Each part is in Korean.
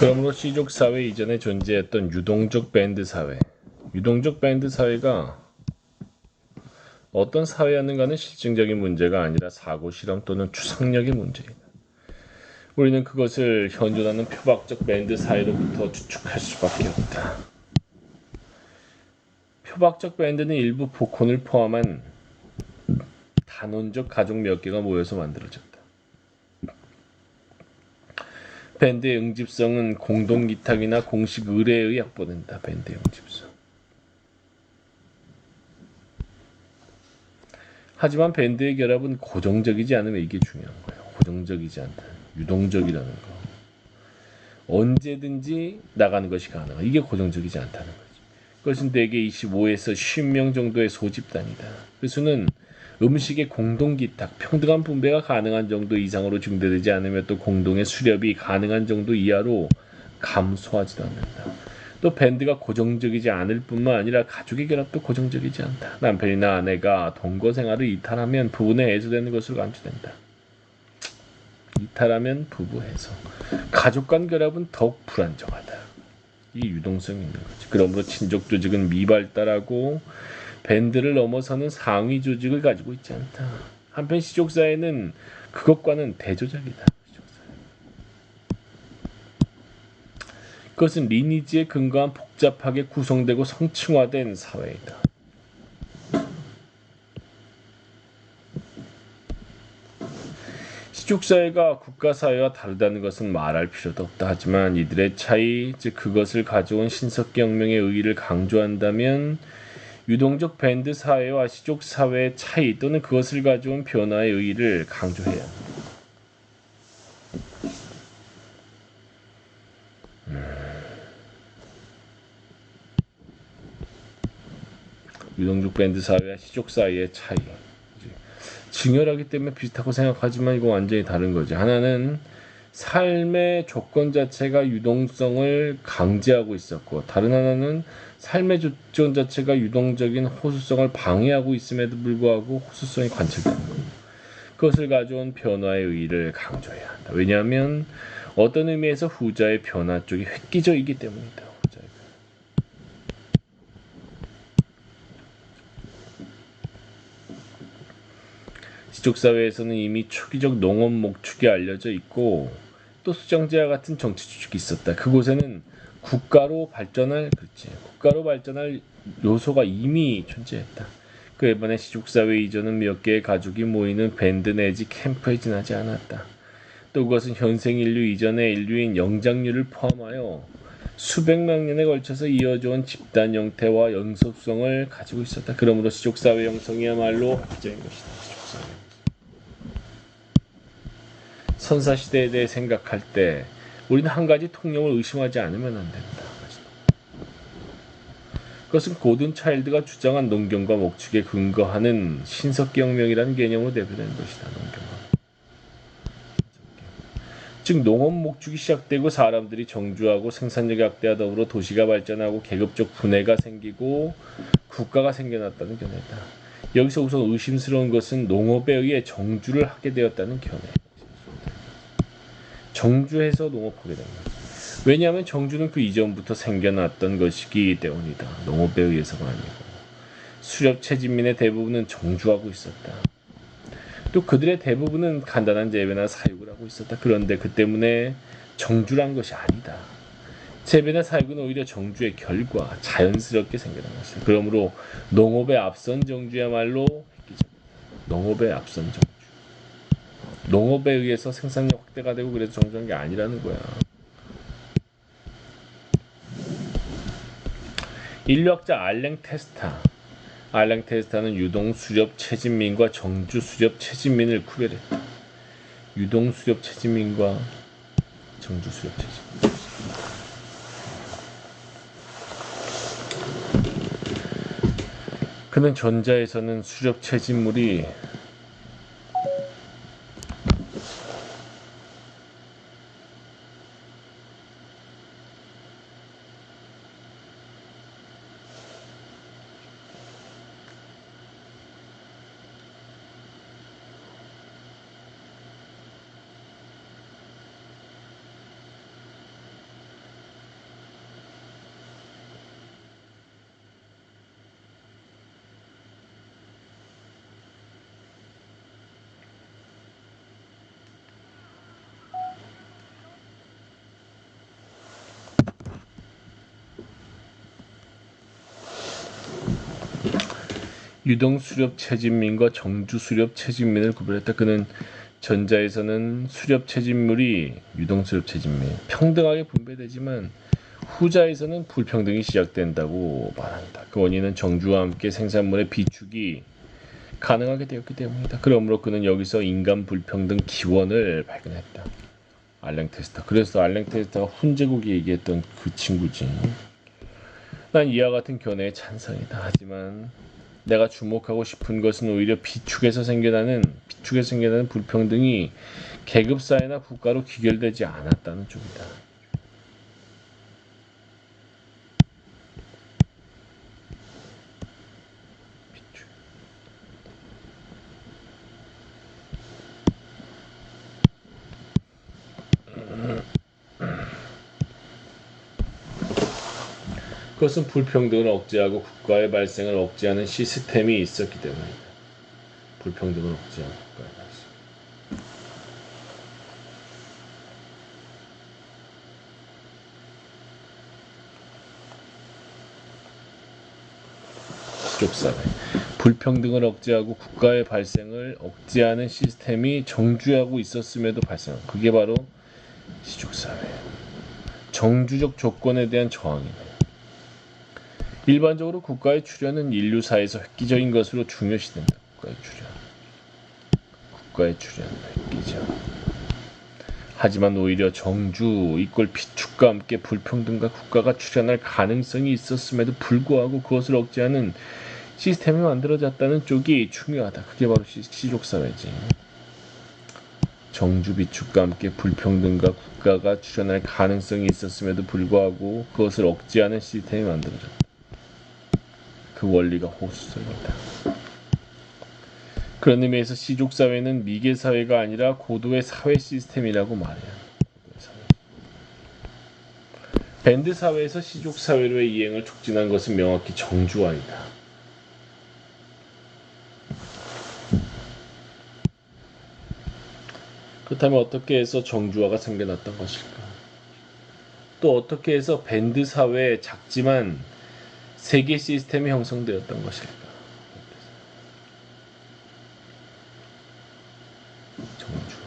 그러므로 시족 사회 이전에 존재했던 유동적 밴드 사회, 유동적 밴드 사회가 어떤 사회였는가는 실증적인 문제가 아니라 사고 실험 또는 추상력의 문제이다. 우리는 그것을 현존하는 표박적 밴드 사회로부터 추측할 수밖에 없다. 표박적 밴드는 일부 복혼을 포함한 단원적 가족 몇 개가 모여서 만들어졌다. 밴드의 응집성은 공동기탁이나 공식 의뢰에 의해 확보된다. 밴드의 응집성. 하지만 밴드의 결합은 고정적이지 않으면 이게 중요한 거예요. 고정적이지 않다. 유동적이라는 거. 언제든지 나가는 것이 가능하다. 이게 고정적이지 않다는 거지. 그것은 대개 25에서 50명 정도의 소집단이다. 그 수는 음식의 공동기탁, 평등한 분배가 가능한 정도 이상으로 증대되지 않으면 또 공동의 수렵이 가능한 정도 이하로 감소하지도 않는다. 또 밴드가 고정적이지 않을 뿐만 아니라 가족의 결합도 고정적이지 않다. 남편이나 아내가 동거 생활을 이탈하면 부부는 해소되는 것으로 간주된다. 이탈하면 부부 해소. 가족 간 결합은 더욱 불안정하다. 이 유동성이 있는 거지. 그러므로 친족 조직은 미발달하고 밴드를 넘어서는 상위 조직을 가지고 있지 않다. 한편 시족사회는 그것과는 대조적이다. 그것은 리니지에 근거한 복잡하게 구성되고 성층화된 사회이다. 시족사회가 국가사회와 다르다는 것은 말할 필요도 없다. 하지만 이들의 차이, 즉 그것을 가져온 신석경명의 의의를 강조한다면 유동적 밴드 사회와 시족 사회의 차이 또는 그것을 가져온 변화의 의의를 강조해야 합니다. 유동적 밴드 사회와 시족 사회의 차이. 증열하기 때문에 비슷하고 생각하지만 이거 완전히 다른 거지. 하나는 삶의 조건 자체가 유동성을 강제하고 있었고, 다른 하나는 삶의 조건 자체가 유동적인 호수성을 방해하고 있음에도 불구하고 호수성이 관철되는 겁니다. 그것을 가져온 변화의 의의를 강조해야 한다. 왜냐하면 어떤 의미에서 후자의 변화 쪽이 획기적이기 때문이다. 시족사회에서는 이미 초기적 농업 목축이 알려져 있고 또 수정제와 같은 정치 주축이 있었다. 그곳에는 국가로 발전할 요소가 이미 존재했다. 그에 반해 시족사회 이전은 몇 개의 가족이 모이는 밴드 내지 캠프에 지나지 않았다. 또 그것은 현생 인류 이전의 인류인 영장류를 포함하여 수백만 년에 걸쳐서 이어져온 집단 형태와 연속성을 가지고 있었다. 그러므로 시족사회 형성이야말로 획기적인 것이다. 선사시대에 대해 생각할 때 우리는 한 가지 통념을 의심하지 않으면 안 된다. 그것은 고든 차일드가 주장한 농경과 목축에 근거하는 신석경명이라는 개념으로 대표되는 것이다. 농경과. 즉 농업 목축이 시작되고 사람들이 정주하고 생산력이 확대와 더불어 도시가 발전하고 계급적 분해가 생기고 국가가 생겨났다는 견해다. 여기서 우선 의심스러운 것은 농업에 의해 정주를 하게 되었다는 견해. 정주해서 농업하게 된 거죠. 왜냐하면 정주는 그 이전부터 생겨났던 것이기 때문이다. 농업에 의해서가 아니고. 수렵 채집민의 대부분은 정주하고 있었다. 또 그들의 대부분은 간단한 재배나 사육을 하고 있었다. 그런데 그 때문에 정주란 것이 아니다. 재배나 사육은 오히려 정주의 결과, 자연스럽게 생겨난 것이다. 그러므로 농업에 앞선 정주야말로 획기적이다. 농업에 앞선 정주. 농업에 의해서 생산력 확대가 되고 그래서 정주한 게 아니라는 거야. 인류학자 알랭 테스타는 유동 수렵 채집민과 정주 수렵 채집민을 구별했다. 유동 수렵 채집민과 정주 수렵 채집민. 그는 전자에서는 수렵 채집물이 유동 수렵 채진민과 정주 수렵 채진민을 구별했다. 그는 전자에서는 수렵 채진물이 유동 수렵 채진민 평등하게 분배되지만 후자에서는 불평등이 시작된다고 말한다. 그 원인은 정주와 함께 생산물의 비축이 가능하게 되었기 때문이다. 그러므로 그는 여기서 인간 불평등 기원을 발견했다. 알랭테스타. 그래서 알랭테스타가 훈제국이 얘기했던 그 친구지. 난 이와 같은 견해에 찬성이다. 하지만 내가 주목하고 싶은 것은 오히려 비축에서 생겨나는 불평등이 계급 사회나 국가로 귀결되지 않았다는 쪽이다. 그것은 불평등을 억제하고 국가의 발생을 억제하는 시스템이 있었기 때문이다. 불평등을 억제하고 국가의 발생. 시족사회. 불평등을 억제하고 국가의 발생을 억제하는 시스템이 정주하고 있었음에도 발생한. 그게 바로 시족사회. 정주적 조건에 대한 저항이다. 일반적으로 국가의 출현은 인류사에서 획기적인 것으로 중요시된다. 국가의 출현, 획기적. 하지만 오히려 정주 이꼴 비축과 함께 불평등과 국가가 출현할 가능성이 있었음에도 불구하고 그것을 억제하는 시스템이 만들어졌다는 쪽이 중요하다. 그게 바로 시족사회지. 정주 비축과 함께 불평등과 국가가 출현할 가능성이 있었음에도 불구하고 그것을 억제하는 시스템이 만들어졌다. 그 원리가 호수성이다. 그런 의미에서 시족사회는 미개사회가 아니라 고도의 사회 시스템이라고 말해야 한다. 밴드사회에서 시족사회로의 이행을 촉진한 것은 명확히 정주화이다. 그렇다면 어떻게 해서 정주화가 생겨났던 것일까? 또 어떻게 해서 밴드사회에 작지만 세계 시스템이 형성되었던 것일까? 정주화.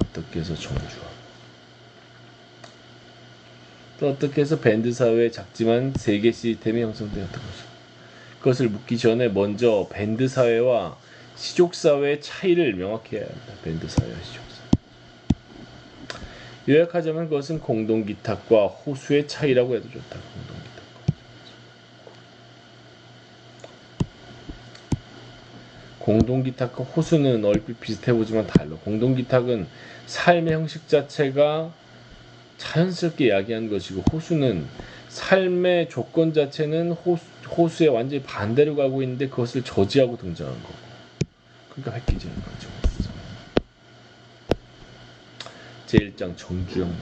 어떻게 해서 정주화? 또 어떻게 해서 밴드사회에 작지만 세계 시스템이 형성되었던 것일까? 그것을 묻기 전에 먼저 밴드사회와 시족사회의 차이를 명확히 해야 한다. 밴드사회와 시족사회. 요약하자면 그것은 공동기탁과 호수의 차이라고 해도 좋다. 공동기탁과 호수는 얼핏 비슷해 보지만 달라. 공동기탁은 삶의 형식 자체가 자연스럽게 야기한 것이고 호수는 삶의 조건 자체는 호수에 완전히 반대로 가고 있는데 그것을 저지하고 등장한 거고. 그러니까 획기적인 거죠. 제1장 정주혁명.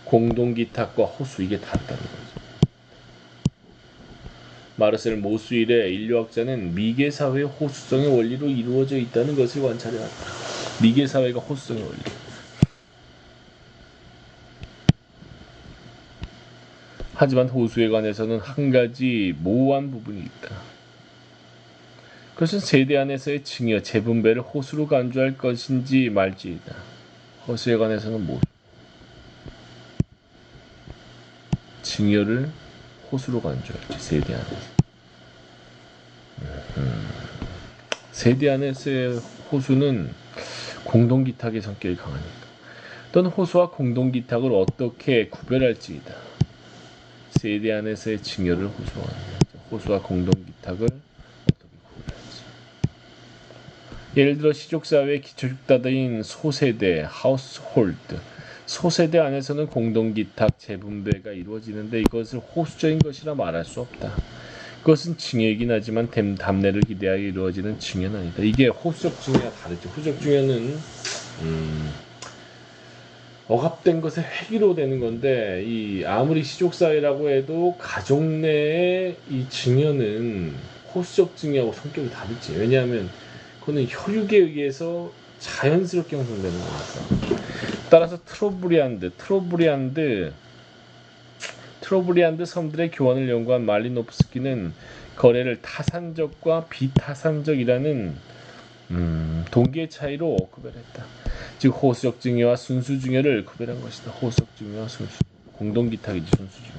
공동기탁과 호수 이게 다르다는 거죠. 마르셀 모수일의 인류학자는 미개사회의 호수성의 원리로 이루어져 있다는 것을 관찰해왔다. 미개사회가 호수성의 원리. 하지만 호수에 관해서는 한 가지 모호한 부분이 있다. 그것은 세대 안에서의 징여, 재분배를 호수로 간주할 것인지 말지이다. 호수에 관해서는 징여를 호수로 간주할지 세대 안에서. 세대 안에서의 호수는 공동기탁의 성격이 강하니까. 또는 호수와 공동기탁을 어떻게 구별할지이다. 세대 안에서의 징여를 호수와 공동기탁을 예를 들어 시족사회의 기초축다인 소세대, 하우스홀드, 소세대 안에서는 공동기탁 재분배가 이루어지는데 이것을 호수적인 것이라 말할 수 없다. 그것은 징여이긴 하지만 답례를 기대하여 이루어지는 징여는 아니다. 이게 호수적 징여와 다르죠. 호수적 징여는 억압된 것에 회기로 되는 건데 아무리 시족사회라고 해도 가족 내의 이 징여는 호수적 징여하고 성격이 다르지. 왜냐하면 그거는 혈육에 의해서 자연스럽게 형성되는 거니까. 따라서 트로브리안드 트로브리안드 섬들의 교환을 연구한 말리노프스키는 거래를 타산적과 비타산적이라는 동기의 차이로 구별했다. 즉 호수적 증여와 순수 증여를 구별한 것이다. 호수적 증여와 순수 공동기탁이지 순수 증여.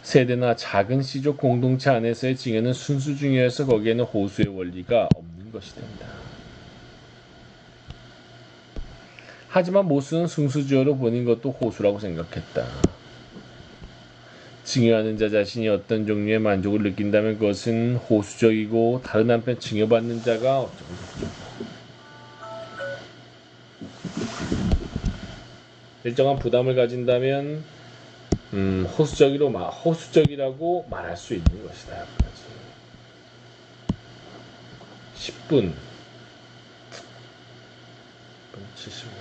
세대나 작은 씨족 공동체 안에서의 증여는 순수 증여여서 거기에는 호수의 원리가 없는 것이 된다. 하지만 모수는 승수주어로 본인 것도 호수라고 생각했다. 증여하는 자 자신이 어떤 종류의 만족을 느낀다면 그것은 호수적이고 다른 한편 증여받는 자가 어쩌고 일정한 부담을 가진다면 호수적이라고 말할 수 있는 것이다. 여기까지. 10분 75